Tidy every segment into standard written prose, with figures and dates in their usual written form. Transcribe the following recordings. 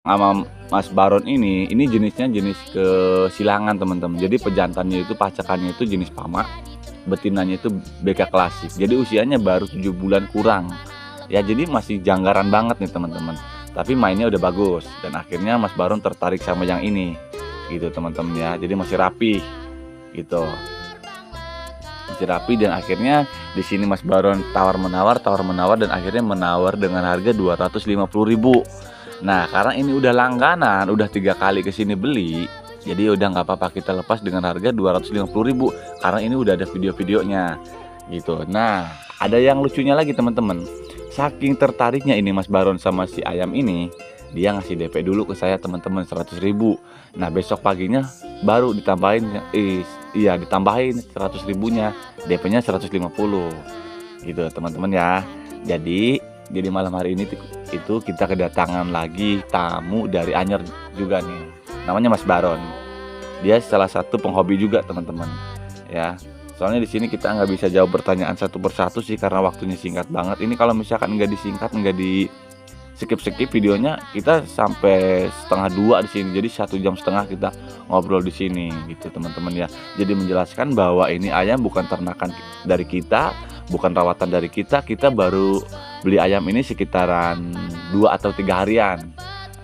Sama Mas Baron ini jenisnya jenis kesilangan teman-teman. Jadi pejantannya itu pacakannya itu jenis Pama, betinanya itu BK klasik. Jadi usianya baru 7 bulan kurang. Ya jadi masih janggaran banget nih teman-teman. Tapi mainnya udah bagus dan akhirnya Mas Baron tertarik sama yang ini. Gitu teman-teman ya. Jadi masih rapi gitu. Masih rapi dan akhirnya di sini Mas Baron tawar-menawar dan akhirnya menawar dengan harga 250.000. Nah, karena ini udah langganan, udah 3 kali kesini beli, jadi udah nggak apa-apa kita lepas dengan harga 250.000 karena ini udah ada video-videonya gitu. Nah, ada yang lucunya lagi teman-teman. Saking tertariknya ini Mas Baron sama si ayam ini, dia ngasih DP dulu ke saya teman-teman 100.000. Nah, besok paginya baru ditambahin ditambahin 100.000-nya, DP-nya 150 gitu teman-teman ya. Jadi malam hari ini itu kita kedatangan lagi tamu dari Anyer juga nih. Namanya Mas Baron. Dia salah satu penghobi juga teman-teman. Ya. Soalnya di sini kita nggak bisa jawab pertanyaan satu persatu sih karena waktunya singkat banget. Ini kalau misalkan nggak disingkat, nggak di skip videonya, kita sampai setengah 2 di sini. Jadi 1,5 jam kita ngobrol di sini gitu teman-teman ya. Jadi menjelaskan bahwa ini ayam bukan ternakan dari kita, bukan rawatan dari kita baru beli ayam ini sekitaran 2 atau 3 harian.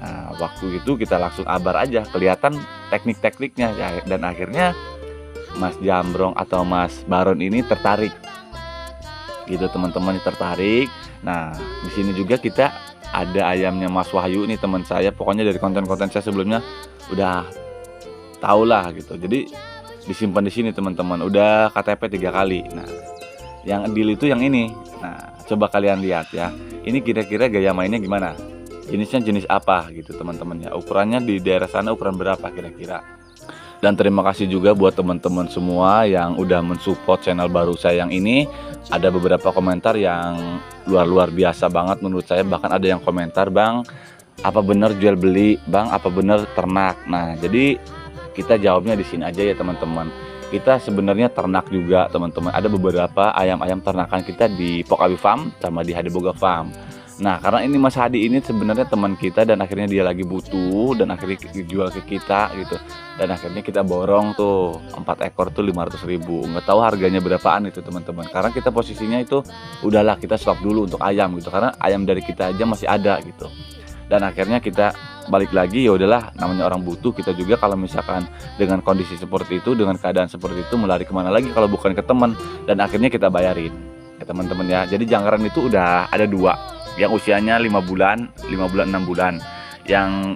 Nah, waktu itu kita langsung abar aja, kelihatan teknik-tekniknya ya, dan akhirnya Mas Jambrong atau Mas Baron ini tertarik. Gitu teman-teman, tertarik. Nah, di sini juga kita ada ayamnya Mas Wahyu nih teman saya. Pokoknya dari konten-konten saya sebelumnya udah tau lah gitu. Jadi disimpan di sini teman-teman. Udah KTP 3 kali. Nah, yang deal itu yang ini. Nah, coba kalian lihat ya. Ini kira-kira gaya mainnya gimana? Jenisnya jenis apa gitu teman-teman ya. Ukurannya di daerah sana ukuran berapa kira-kira? Dan terima kasih juga buat teman-teman semua yang udah mensupport channel baru saya yang ini. Ada beberapa komentar yang luar biasa banget menurut saya. Bahkan ada yang komentar, "Bang, apa bener jual beli? Bang, apa bener ternak?" Nah, jadi kita jawabnya di sini aja ya teman-teman. Kita sebenarnya ternak juga teman-teman. Ada beberapa ayam-ayam ternakan kita di Pokawi Farm sama di Hadeboga Farm. Nah, karena ini Mas Hadi ini sebenarnya teman kita dan akhirnya dia lagi butuh dan akhirnya dijual ke kita gitu. Dan akhirnya kita borong tuh 4 ekor tuh 500.000. Nggak tahu harganya berapaan itu teman-teman. Karena kita posisinya itu udahlah kita stop dulu untuk ayam gitu. Karena ayam dari kita aja masih ada gitu. Dan akhirnya kita balik lagi, ya udahlah namanya orang butuh, kita juga kalau misalkan dengan kondisi seperti itu, dengan keadaan seperti itu melari kemana lagi kalau bukan ke teman. Dan akhirnya kita bayarin ya teman-teman ya. Jadi janggaran itu udah ada 2, yang usianya 5 bulan 6 bulan, yang